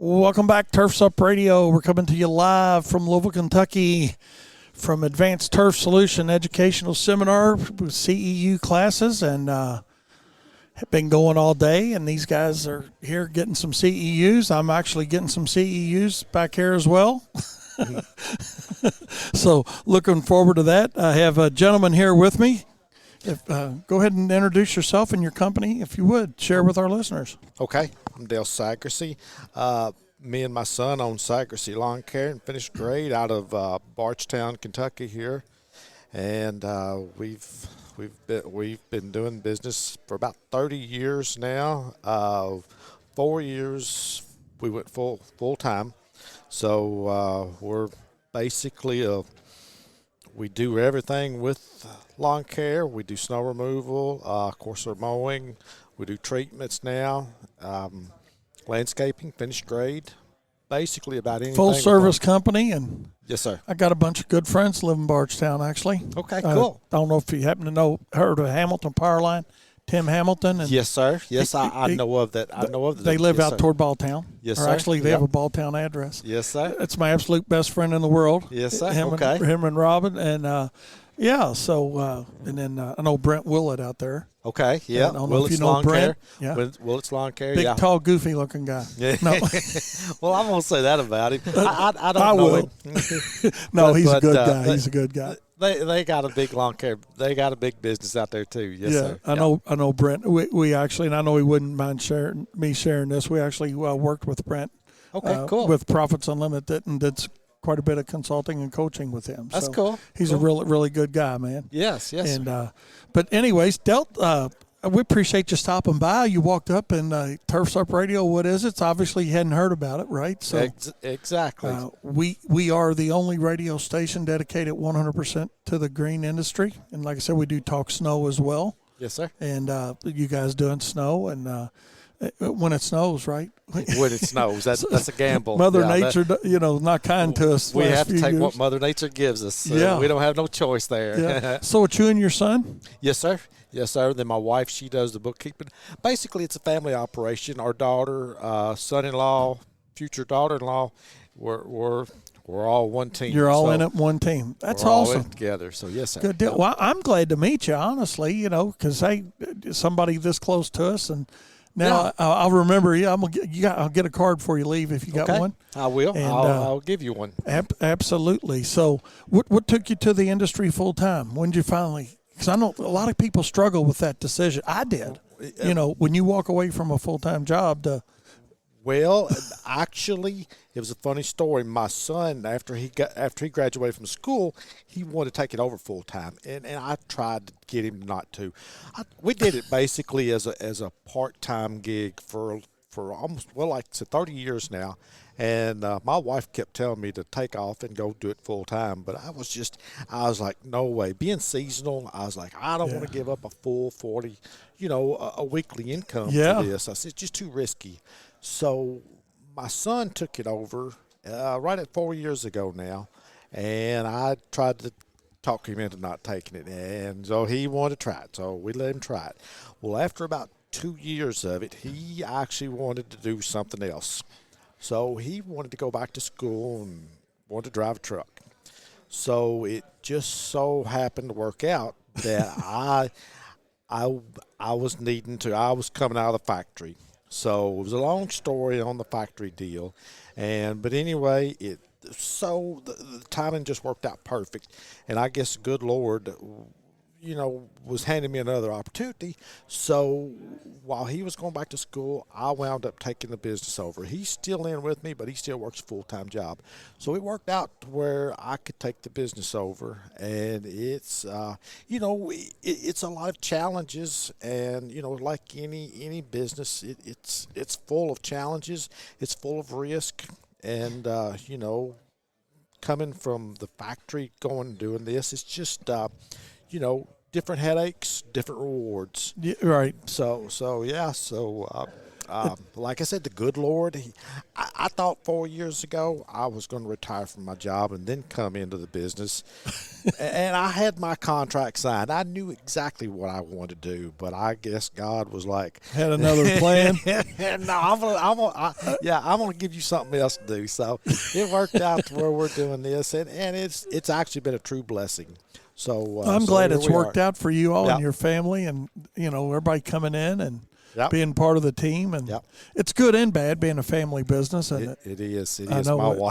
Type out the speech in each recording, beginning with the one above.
Welcome back, Turfs Up Radio. We're coming to you live from Louisville, Kentucky, from Advanced Turf Solution Educational Seminar with CEU classes, and have been going all day. And these guys are here getting some CEUs. I'm actually getting some CEUs back here as well. So looking forward to that. I have a gentleman here with me. Go ahead and introduce yourself and your company, if you would. Share with our listeners. Okay, I'm Dale Sagrecy. Me and my son own Sagrecy Lawn Care and finished grade out of Bardstown, Kentucky here, and we've been doing business for about 30 years now. 4 years we went full time, so we're basically we do everything with lawn care. We do snow removal, of course, our mowing. We do treatments now, landscaping, finished grade, basically about anything. Full service company, and yes, sir. I got a bunch of good friends live in Bardstown, actually. Okay, cool. I don't know if you happen to heard of Hamilton Power Line, Tim Hamilton. And yes, sir. Yes, I know of that. I know of that. They live yes, out sir. toward Balltown. Yes, or sir. Actually, they have a Balltown address. Yes, sir. It's my absolute best friend in the world. Yes, sir. Him and Robin, and and then I know Brent Willett out there. Okay, yeah. I don't know if you know Lawn Brent. Care. Yeah. Willett's Lawn Care. Big, yeah. tall, goofy-looking guy. Yeah. No, Well, I won't say that about him. I don't know will. him. No, he's a good but, guy. He's a good guy. They got a big lawn care. They got a big business out there too. Yes, sir. I know Brent. We actually, and I know he wouldn't mind sharing this. We actually worked with Brent. Okay, cool. With Profits Unlimited, and did quite a bit of consulting and coaching with him. That's so cool. He's a really good guy, man. Yes. And but anyways, we appreciate you stopping by. You walked up and Turfs Up Radio. What is it? It's obviously you hadn't heard about it, right? So exactly. We are the only radio station dedicated 100% to the green industry, and like I said, we do talk snow as well. Yes, sir. And you guys doing snow and. When it snows, right? When it snows, that's a gamble. Mother Nature, not kind to us. We have to take what Mother Nature gives us. So we don't have no choice there. Yeah. So it's you and your son? Yes, sir. Yes, sir. Then my wife, she does the bookkeeping. Basically, it's a family operation. Our daughter, son-in-law, future daughter-in-law, we're all one team. You're all in it, one team. That's awesome. All in together. So yes, sir. Good deal. Well, I'm glad to meet you, honestly. Because somebody this close to us and. Now I'll remember you. I'll get a card before you leave if you got one. I will. And, I'll give you one. Absolutely. So, what took you to the industry full time? When did you finally? Because I know a lot of people struggle with that decision. I did. When you walk away from a full time job to. Well, actually, it was a funny story. My son, after he graduated from school, he wanted to take it over full time, and I tried to get him not to. We did it basically as a part time gig for almost, like I said, 30 years now. And my wife kept telling me to take off and go do it full time, but I was like, no way. Being seasonal, I was like, I don't want to give up a full 40, a weekly income for this. I said, it's just too risky. So my son took it over right at 4 years ago now, and I tried to talk him into not taking it, and so he wanted to try it, so we let him try it. Well, after about 2 years of it, he actually wanted to do something else. So he wanted to go back to school and wanted to drive a truck. So it just so happened to work out that I was coming out of the factory. So it was a long story on the factory deal, but anyway, the timing just worked out perfect, and I guess the good Lord, was handing me another opportunity. So while he was going back to school, I wound up taking the business over. He's still in with me, but he still works a full-time job. So it worked out to where I could take the business over, and it's it's a lot of challenges, and like any business, it's full of challenges, it's full of risk, and coming from the factory going and doing this, it's just different headaches, different rewards. Yeah, right. So Like I said, the good Lord, I thought 4 years ago I was going to retire from my job and then come into the business. And I had my contract signed. I knew exactly what I wanted to do, but I guess God was like, Had another plan. no, I'm gonna give you something else to do. So it worked out to where we're doing this, and it's actually been a true blessing. So I'm glad here it's we worked are. out for you all Yep. and your family, and everybody coming in and Yep. being part of the team. And Yep. it's good and bad being a family business. And It is. It I is. know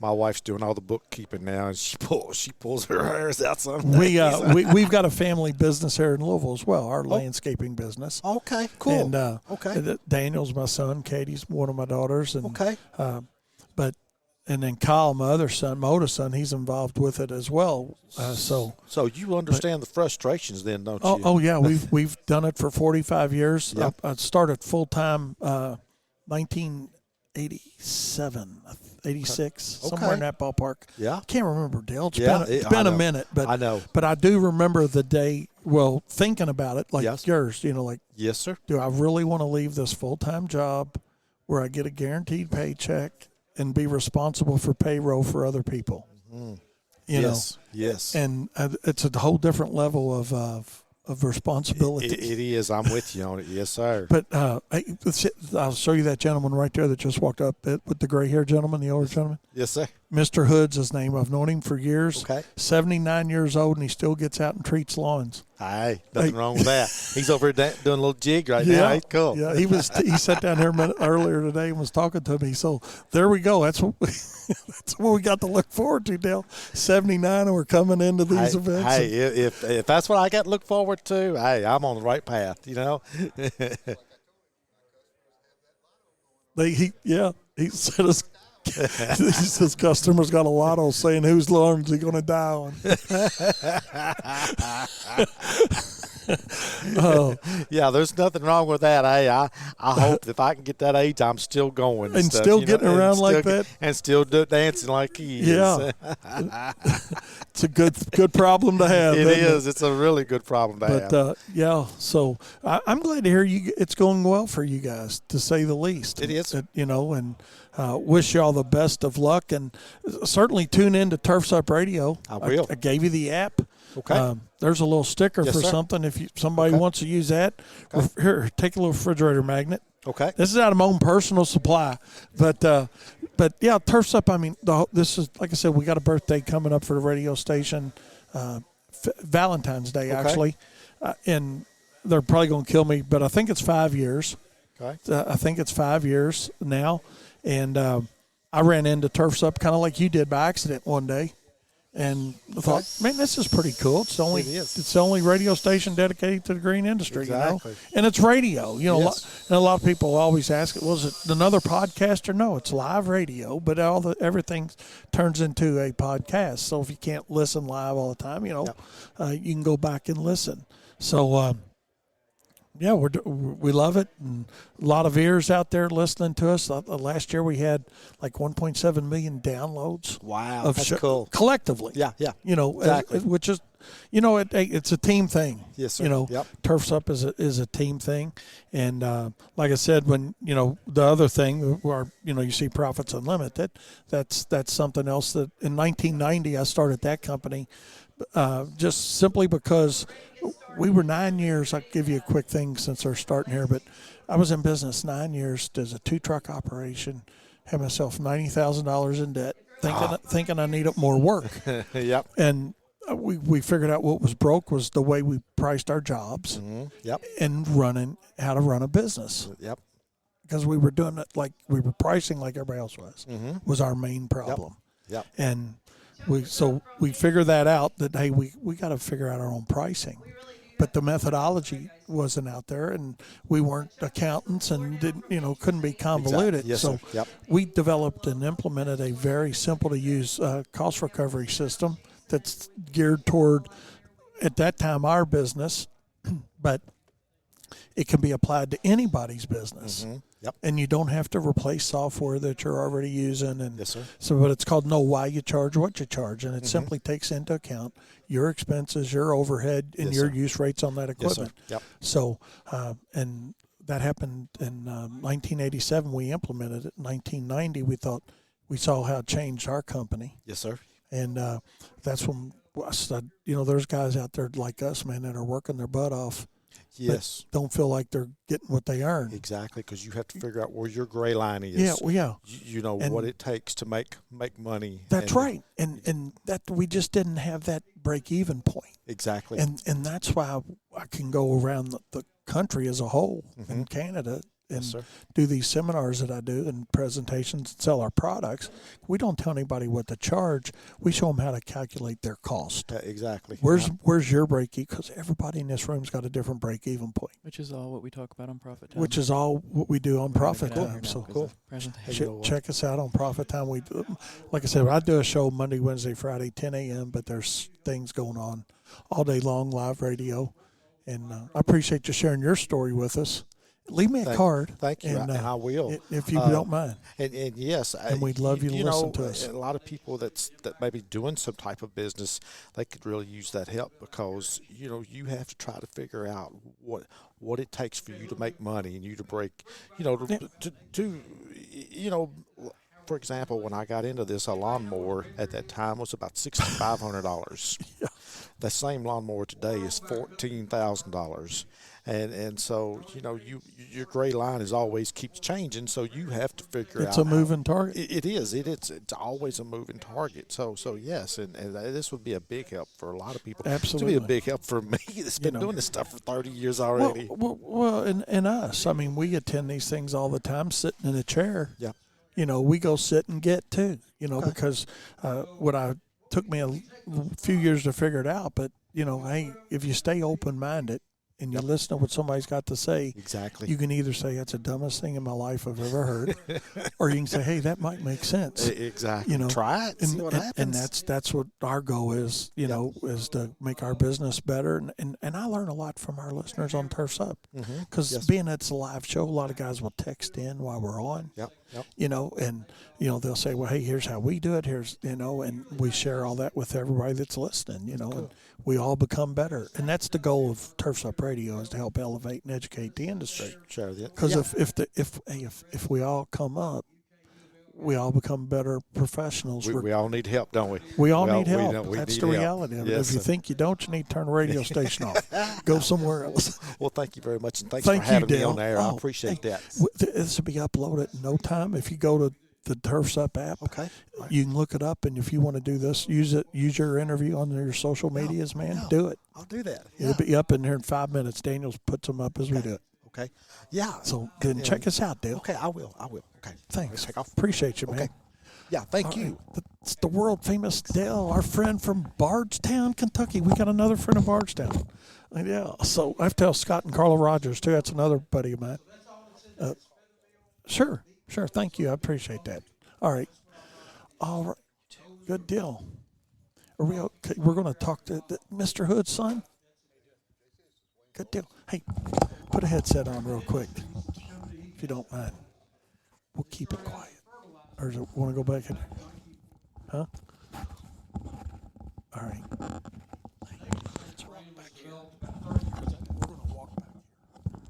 My wife's doing all the bookkeeping now, and she pulls her hairs out some days. we've got a family business here in Louisville as well, our landscaping business. Okay, cool. And Okay. Daniel's my son, Katie's one of my daughters, and Okay. and then Kyle, my other son, my oldest son, he's involved with it as well. So you understand the frustrations then, don't you? oh yeah, we've done it for 45 years. Yep. I started full time 1987, 86, somewhere in that ballpark. Yeah. Can't remember, Dale. It's Yeah, been I a know. minute, but I know. But I do remember the day. Well, thinking about it, like Yes. yours, like, Yes, sir. do I really want to leave this full time job where I get a guaranteed paycheck and be responsible for payroll for other people? Yes. And it's a whole different level of responsibility. It is. I'm with you on it. Yes, sir. But I'll show you that gentleman right there that just walked up with the gray hair gentleman, the older gentleman. Yes, sir. Mr. Hood's his name. I've known him for years. Okay. 79 years old, and he still gets out and treats lawns. Hey, nothing wrong with that. He's over here doing a little jig right now. He's cool. Yeah, he sat down here a minute earlier today and was talking to me. So there we go. That's what we got to look forward to, Dale. 79, and we're coming into these events. Hey, if that's what I got to look forward to, hey, I'm on the right path. He said his customers got a lotto saying whose lawn is he going to die on. Oh. Yeah, there's nothing wrong with that. Hey, I hope if I can get that age, I'm still going And stuff, still getting around like that. and still dancing like he is. Yeah. It's a good problem to have. It isn't is. It's a really good problem to have. But so I'm glad to hear it's going well for you guys, to say the least. It is. And wish you all the best of luck, and certainly tune in to Turfs Up Radio. I will. I gave you the app. Okay. There's a little sticker Yes, for sir. something if somebody wants to use that. Okay. Here, take a little refrigerator magnet. Okay. This is out of my own personal supply, but yeah, Turfs Up. I mean, this is, like I said, we got a birthday coming up for the radio station, Valentine's Day actually, and they're probably going to kill me, but I think it's 5 years. Okay. I think it's 5 years now, and I ran into Turfs Up kind of like you did by accident one day. And I thought, man, this is pretty cool. It's the only radio station dedicated to the green industry, Exactly. And it's radio. Yes. And a lot of people always ask, was it another podcaster? No, it's live radio, but everything turns into a podcast. So if you can't listen live all the time, you can go back and listen. So yeah, we love it, and a lot of ears out there listening to us. Last year we had like 1.7 million downloads. Wow, that's cool. Collectively. Yeah. Exactly. Which is, it's a team thing. Yes, sir. Yep. Turfs Up is a team thing, and like I said, when the other thing where you see Profits Unlimited, that's something else that in 1990 I started that company, just simply because we were 9 years. I'll give you a quick thing since they're starting here, but I was in business 9 years as a 2-truck operation, had myself $90,000 in debt, thinking I needed more work. Yep. And we figured out what was broke was the way we priced our jobs. Mm-hmm. Yep. And how to run a business. Yep. Because we were doing it like we were pricing like everybody else was our main problem. Yep. And we figured that out, that hey, we got to figure out our own pricing. But the methodology wasn't out there, and we weren't accountants and couldn't be convoluted. Exactly. Yes, so sir. Yep. we developed and implemented a very simple to use cost recovery system that's geared toward, at that time, our business, but it can be applied to anybody's business. Mm-hmm. Yep. And you don't have to replace software that you're already using. And yes, sir. So, but it's called Know Why You Charge What You Charge, and it simply takes into account your expenses, your overhead, and Yes, your sir. use rates on that equipment. Yes, sir. Yep. So, and that happened in 1987. We implemented it. In 1990, we thought we saw how it changed our company, Yes, sir. and that's when I said, there's guys out there like us, man, that are working their butt off. Yes. Don't feel like they're getting what they earn. Exactly, because you have to figure out where your gray line is. Yeah, well, yeah. You know And what it takes to make money. That's right, and that we just didn't have that break-even point. Exactly. And that's why I can go around the country as a whole in Canada and Yes, sir. do these seminars that I do and presentations and sell our products. We don't tell anybody what to charge. We show them how to calculate their cost. Exactly. Where's your break even? Because everybody in this room's got a different break even point. Which is all what we talk about on Profit Time. Which is all what we do on Profit Time. So cool. Presentation. Check us out on Profit Time. We, like I said, I do a show Monday, Wednesday, Friday, 10 a.m. But there's things going on all day long, live radio, and I appreciate you sharing your story with us. Leave me a card. Thank you, and I will, if you don't mind. And yes, and we'd love you to listen to us. A lot of people that may be doing some type of business, they could really use that help, because you have to try to figure out what it takes for you to make money and you to break, for example, when I got into this, a lawnmower at that time was about $6,500. Yeah. The same lawnmower today is $14,000. And so your gray line is always keeps changing, so you have to figure out. It's a moving target. It is. It's always a moving target. So yes, and this would be a big help for a lot of people. Absolutely, to be a big help for me that's been doing this stuff for 30 years already. Well, and us. I mean, we attend these things all the time, sitting in a chair. Yeah. We go sit and get too. Because what took me a few years to figure it out, but hey, if you stay open minded and you listen to what somebody's got to say, exactly, you can either say that's the dumbest thing in my life I've ever heard, or you can say, hey, that might make sense. Exactly. Try it, see what happens. And that's what our goal is, is to make our business better. And I learn a lot from our listeners on Turf's Up, because being it's a live show, a lot of guys will text in while we're on. Yep. And they'll say, well, hey, here's how we do it. Here's, and we share all that with everybody that's listening, and we all become better. And that's the goal of Turf's Up Radio, is to help elevate and educate the industry. Sure. Because if we all come up, we all become better professionals. We all need help, don't we? We all need help. That's the reality of it. Yes, if you think you don't, you need to turn the radio station off. Go somewhere else. Well, thank you very much, and thanks for having me on there. I appreciate that. This will be uploaded in no time. If you go to the Turf's Up app, you can look it up, and if you want to do this, use your interview on your social medias, man. Do it. I'll do that. It'll be up in there in 5 minutes. Daniel puts them up as we do it. Okay. Yeah. So then check us out, Dale. Okay, I will. Okay. Thanks. Take off. Appreciate you, man. Okay. Yeah, thank you. It's the world famous Dale, our friend from Bardstown, Kentucky. We got another friend in Bardstown. Yeah. So I have to tell Scott and Carla Rogers too. That's another buddy of mine. Sure. Thank you. I appreciate that. All right. Good deal. Are we okay? We're going to talk to Mr. Hood's son. Good deal. Hey, put a headset on real quick, if you don't mind. We'll keep it quiet. Or want to go back in? Huh?